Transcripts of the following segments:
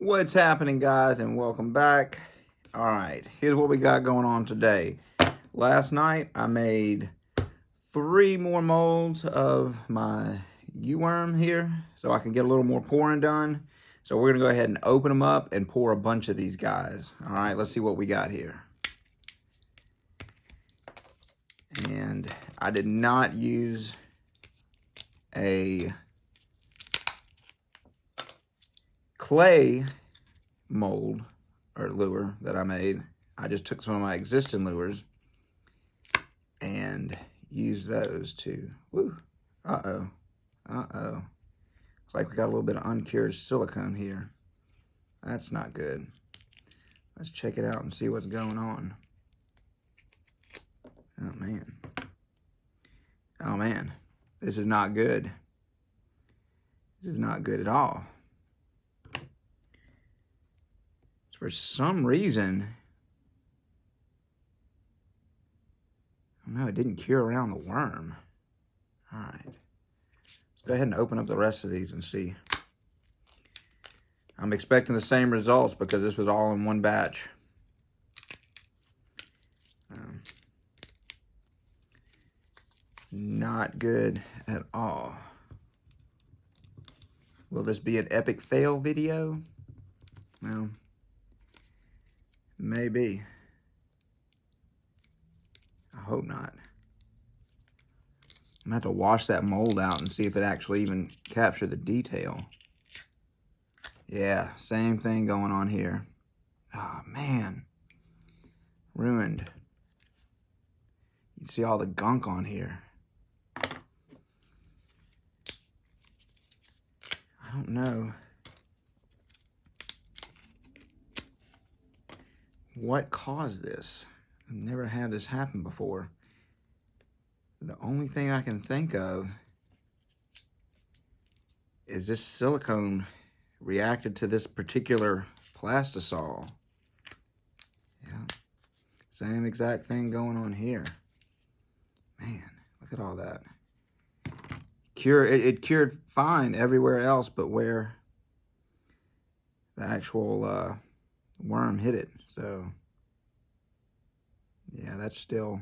What's happening, guys, and welcome back. All right, here's what we got going on today. Last night I made 3 more molds of my U-worm here so I can get a little more pouring done. So we're gonna go ahead and open them up and pour a bunch of these guys. All right, let's see what we got here. And I did not use a clay mold or lure that I made. I just took some of my existing lures and used those to, uh-oh. Looks like we got a little bit of uncured silicone here. That's not good. Let's check it out and see what's going on. Oh man. Oh man, this is not good. This is not good at all. For some reason, I don't know, it didn't cure around the worm. All right, let's go ahead and open up the rest of these and see. I'm expecting the same results because this was all in one batch. Not good at all. Will this be an epic fail video? Well, maybe. I hope not. I'm gonna have to wash that mold out and see if it actually even captured the detail. Yeah, same thing going on here. Oh man, ruined. You see all the gunk on here. I don't know what caused this. I've never had this happen before. The only thing I can think of is this silicone reacted to this particular Plastisol. Yeah, same exact thing going on here. Man, look at all that. It cured fine everywhere else but where the actual worm hit it. So yeah, that's still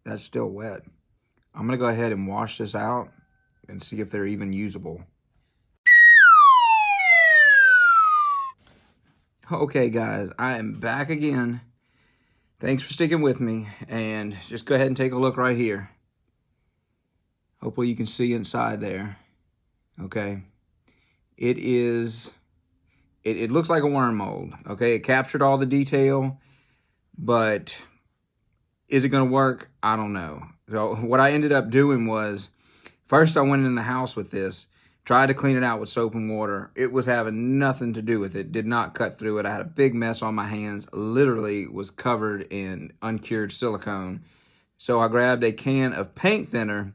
wet. I'm gonna go ahead and wash this out and see if they're even usable. Okay guys, I am back again. Thanks for sticking with me, and just go ahead and take a look right here. Hopefully you can see inside there. Okay. It looks like a worm mold. Okay, it captured all the detail, but is it gonna work? I don't know. So what I ended up doing was, first I went in the house with this, tried to clean it out with soap and water. It was having nothing to do with it, did not cut through it. I had a big mess on my hands, literally was covered in uncured silicone. So I grabbed a can of paint thinner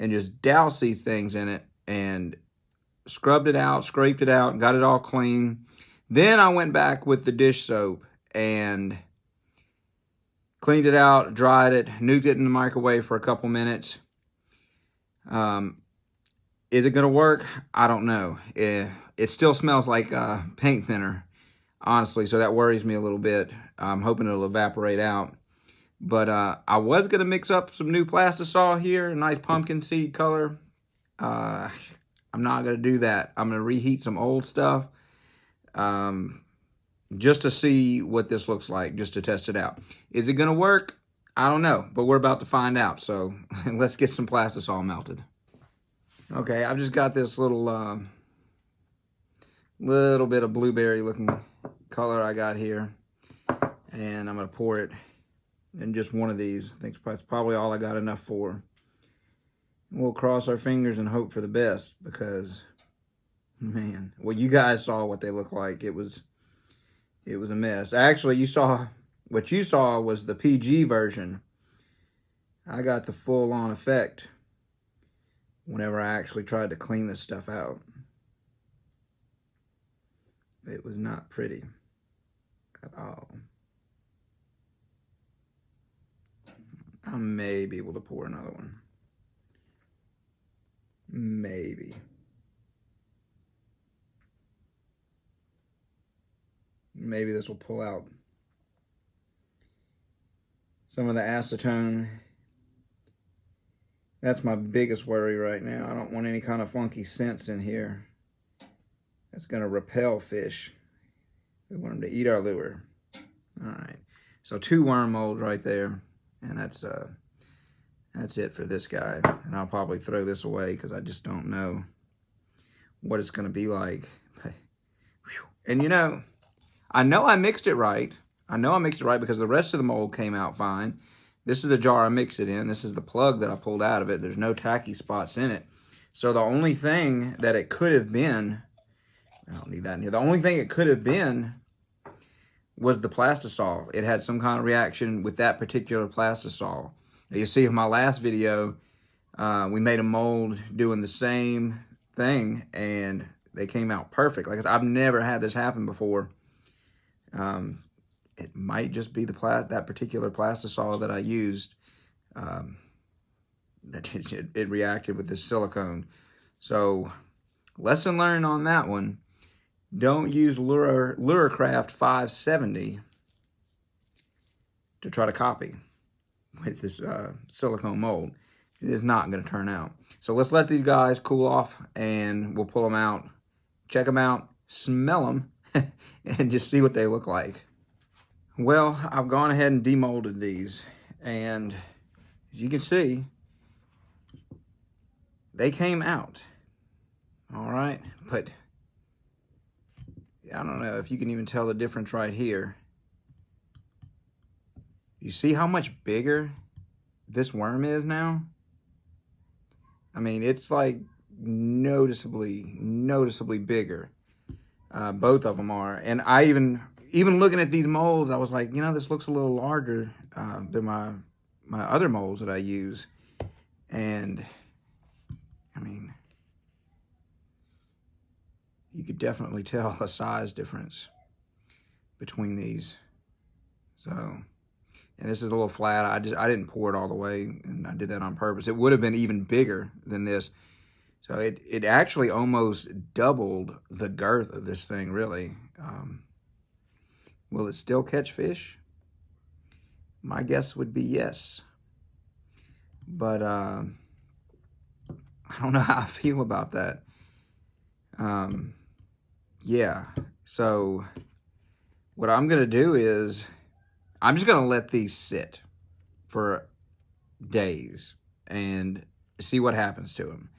and just doused these things in it and scrubbed it out, scraped it out, got it all clean. Then I went back with the dish soap and cleaned it out, dried it, nuked it in the microwave for a couple minutes. Is it gonna work? I don't know. It still smells like paint thinner, honestly, so that worries me a little bit. I'm hoping it'll evaporate out. But I was gonna mix up some new Plastisol here, a nice pumpkin seed color. I'm not gonna do that. I'm gonna reheat some old stuff just to see what this looks like, just to test it out. Is it gonna work? I don't know, but we're about to find out. So let's get some Plastisol melted. Okay, I've just got this little bit of blueberry looking color I got here, and I'm gonna pour it in just one of these. I think that's probably all I got enough for. We'll cross our fingers and hope for the best, because man, well, you guys saw what they look like. It was a mess. Actually, what you saw was the PG version. I got the full-on effect whenever I actually tried to clean this stuff out. It was not pretty at all. I may be able to pour another one. Maybe. Maybe this will pull out some of the acetone. That's my biggest worry right now. I don't want any kind of funky scents in here. That's going to repel fish. We want them to eat our lure. All right. So 2 worm molds right there. And that's it for this guy. And I'll probably throw this away because I just don't know what it's going to be like. And you know I mixed it right. I know I mixed it right because the rest of the mold came out fine. This is the jar I mixed it in. This is the plug that I pulled out of it. There's no tacky spots in it. So the only thing that it could have been, I don't need that in here. The only thing it could have been was the Plastisol. It had some kind of reaction with that particular Plastisol. You see in my last video, we made a mold doing the same thing and they came out perfect. Like I said, I've never had this happen before. It might just be that particular Plastisol that I used that it reacted with this silicone. So lesson learned on that one. Don't use Luracraft 570 to try to copy with this silicone mold. It is not going to turn out. So let's let these guys cool off and we'll pull them out, check them out, smell them, and just see what they look like. Well, I've gone ahead and demolded these, and as you can see, they came out. All right, but I don't know if you can even tell the difference right here. You see how much bigger this worm is now? I mean, it's like noticeably bigger. Both of them are. And I even looking at these molds, I was like, you know, this looks a little larger than my other molds that I use. And I mean, you could definitely tell a size difference between these. So, and this is a little flat. I didn't pour it all the way, and I did that on purpose. It would have been even bigger than this. So it actually almost doubled the girth of this thing, really. Will it still catch fish? My guess would be yes. But I don't know how I feel about that. Yeah, so what I'm going to do is I'm just going to let these sit for days and see what happens to them.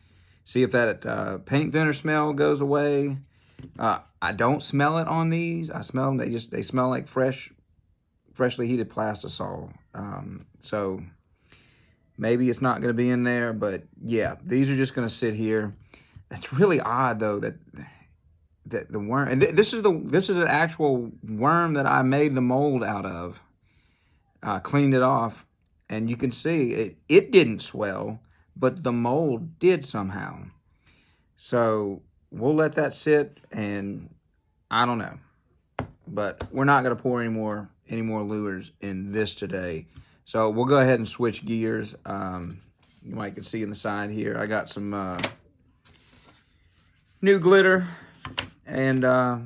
See if that paint thinner smell goes away. I don't smell it on these. I smell them. They smell like freshly heated Plastisol. So maybe it's not going to be in there, but yeah, these are just going to sit here. It's really odd though that the worm, and this is an actual worm that I made the mold out of. Cleaned it off, and you can see it didn't swell, but the mold did somehow. So we'll let that sit, and I don't know, but we're not going to pour any more lures in this today. So we'll go ahead and switch gears. You might can see in the side here, I got some new glitter, and I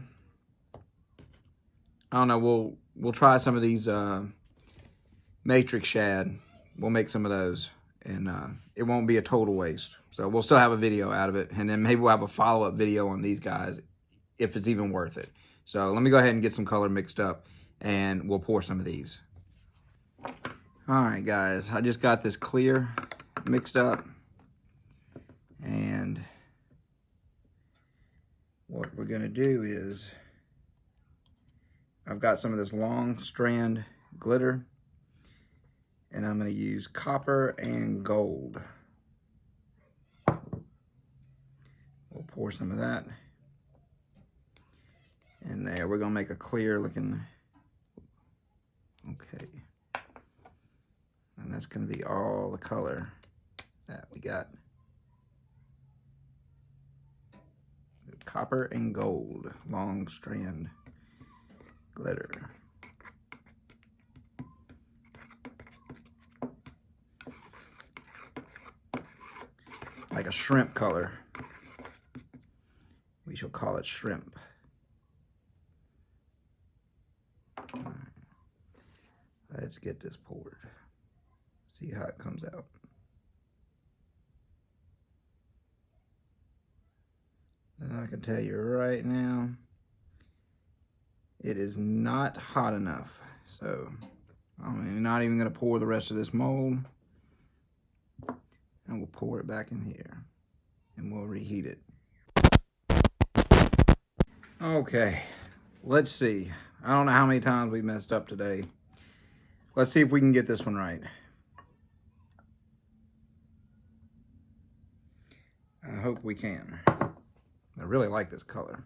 don't know. We'll try some of these matrix shad. We'll make some of those, and it won't be a total waste. So we'll still have a video out of it, and then maybe we'll have a follow-up video on these guys if it's even worth it. So let me go ahead and get some color mixed up, and we'll pour some of these. All right, guys, I just got this clear mixed up, and what we're gonna do is I've got some of this long strand glitter, and I'm gonna use copper and gold. We'll pour some of that in there. We're gonna make a clear looking, okay. And that's gonna be all the color that we got. Copper and gold, long strand glitter. Like a shrimp color. We shall call it shrimp. Right. Let's get this poured. See how it comes out. And I can tell you right now, it is not hot enough. So I'm not even gonna pour the rest of this mold. And we'll pour it back in here and we'll reheat it. Okay, let's see. I don't know how many times we messed up today. Let's see if we can get this one right. I hope we can. I really like this color.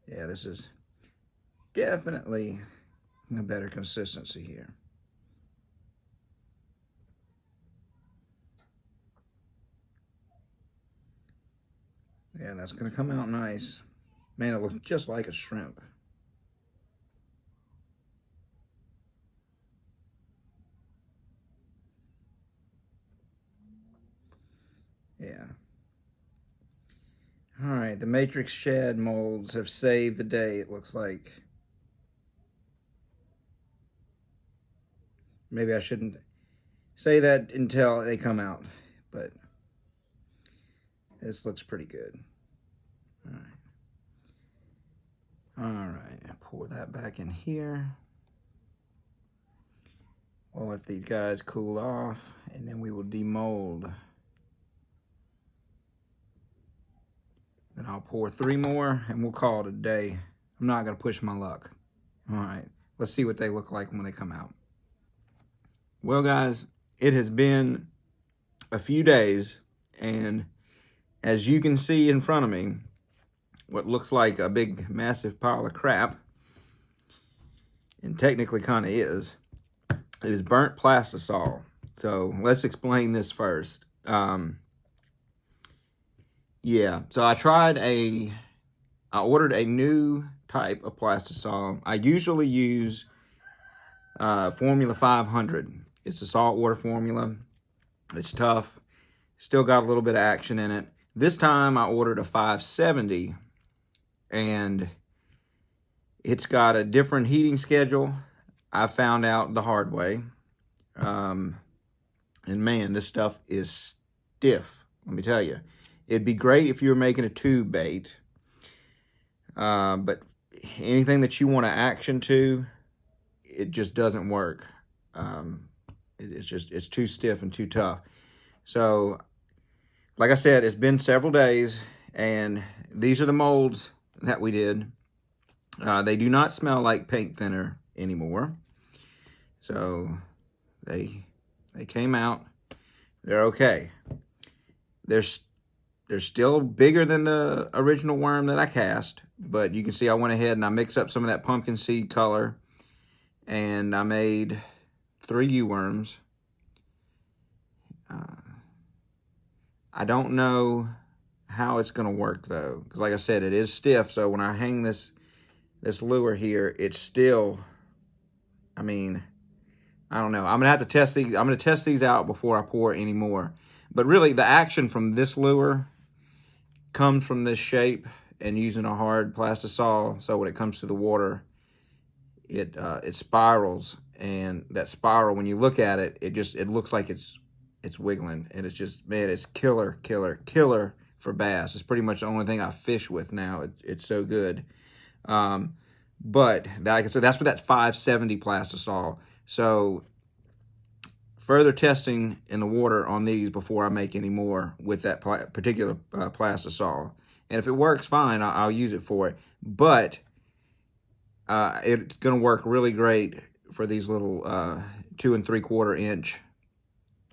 Yeah, this is definitely a better consistency here. Yeah, that's gonna come out nice. Man, it looks just like a shrimp. Yeah. All right, the matrix shad molds have saved the day, it looks like. Maybe I shouldn't say that until they come out, but this looks pretty good. All right. All right, pour that back in here. We'll let these guys cool off, and then we will demold. Then I'll pour 3 more, and we'll call it a day. I'm not gonna push my luck. All right, let's see what they look like when they come out. Well, guys, it has been a few days, and as you can see in front of me, what looks like a big, massive pile of crap, and technically kind of is burnt Plastisol. So let's explain this first. Yeah, so I ordered a new type of Plastisol. I usually use Formula 500. It's a saltwater formula. It's tough. Still got a little bit of action in it. This time I ordered a 570, and it's got a different heating schedule. I found out the hard way. And man, this stuff is stiff, let me tell you. It'd be great if you were making a tube bait, but anything that you want to action to, it just doesn't work. It's too stiff and too tough. So, like I said, it's been several days, and these are the molds that we did. They do not smell like paint thinner anymore. So they came out. They're okay. They're still bigger than the original worm that I cast, but you can see I went ahead and I mixed up some of that pumpkin seed color, and I made 3 U-worms. I don't know how it's gonna work though, because like I said, it is stiff. So when I hang this lure here, it's still, I mean, I don't know. I'm gonna have to test these. I'm gonna test these out before I pour any more. But really, the action from this lure comes from this shape and using a hard Plastisol. So when it comes to the water, it spirals, and that spiral, when you look at it, it looks like it's wiggling, and it's just, man, it's killer for bass. It's pretty much the only thing I fish with now. It's so good. But like I said, that's with that 570 Plastisol. So further testing in the water on these before I make any more with that particular Plastisol. And if it works, fine, I'll use it for it. But it's going to work really great for these little 2 3/4 inch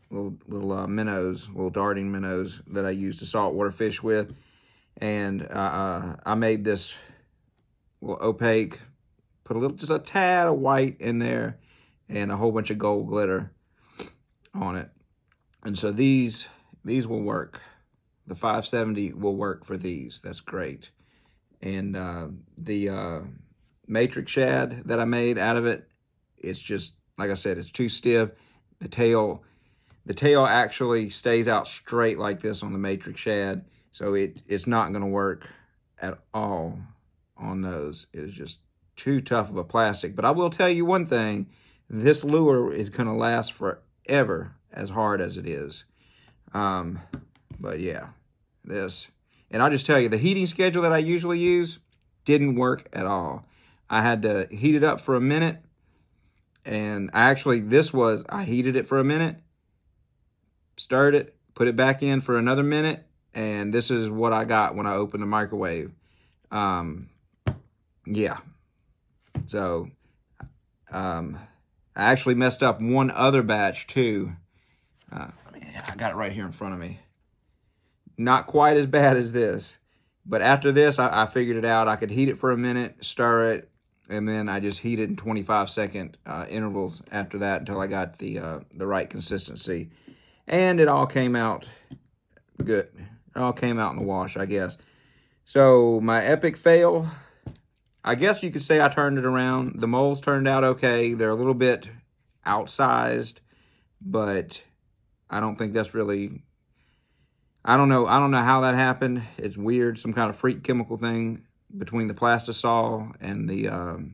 little minnows, little darting minnows that I use to saltwater fish with. And I made this little opaque, put just a tad of white in there, and a whole bunch of gold glitter on it. And so these will work. The 570 will work for these. That's great. And the matrix shad that I made out of it, it's just, like I said, it's too stiff. The tail the tail actually stays out straight like this on the matrix shad, so it's not going to work at all on those. It is just too tough of a plastic. But I will tell you one thing, this lure is going to last forever as hard as it is. But yeah, this. And I'll just tell you, the heating schedule that I usually use didn't work at all. I had to heat it up for a minute, and I heated it for a minute, stirred it, put it back in for another minute, and this is what I got when I opened the microwave. Yeah. So, I actually messed up one other batch too. I got it right here in front of me. Not quite as bad as this, but after this, I figured it out. I could heat it for a minute, stir it, and then I just heat it in 25-second intervals after that until I got the right consistency. And it all came out good. It all came out in the wash, I guess. So my epic fail, I guess you could say I turned it around. The molds turned out okay. They're a little bit outsized, but I don't think that's really, I don't know how that happened. It's weird, some kind of freak chemical thing between the Plastisol and the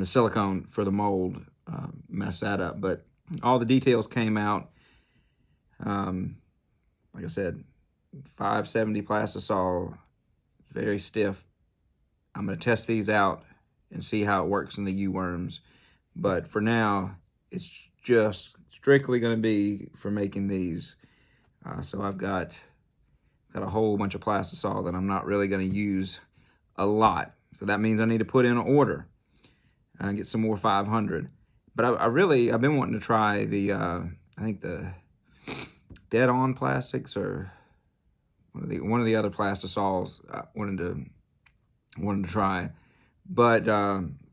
silicone for the mold messed that up. But all the details came out. Like I said, 570 Plastisol, very stiff. I'm going to test these out and see how it works in the U-worms. But for now, it's just strictly going to be for making these. So I've got a whole bunch of Plastisol that I'm not really going to use a lot. So that means I need to put in an order and get some more 500. But I've been wanting to try the, I think the Dead On Plastics or one of the other Plastisols I wanted to try. But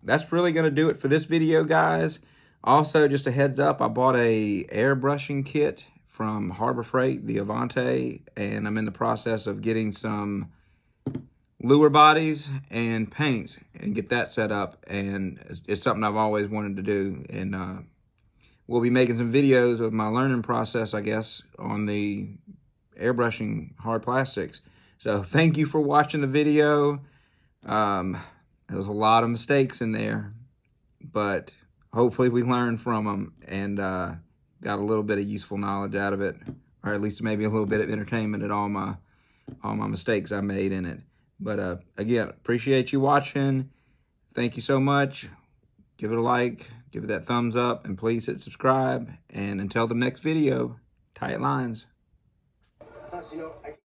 that's really going to do it for this video, guys. Also, just a heads up, I bought a airbrushing kit from Harbor Freight, the Avante, and I'm in the process of getting some lure bodies and paint and get that set up. And it's something I've always wanted to do. And we'll be making some videos of my learning process, I guess, on the airbrushing hard plastics. So thank you for watching the video. There's a lot of mistakes in there, but hopefully we learned from them and got a little bit of useful knowledge out of it, or at least maybe a little bit of entertainment at all my mistakes I made in it. But again, appreciate you watching. Thank you so much. Give it a like, give it that thumbs up, and please hit subscribe. And until the next video, tight lines.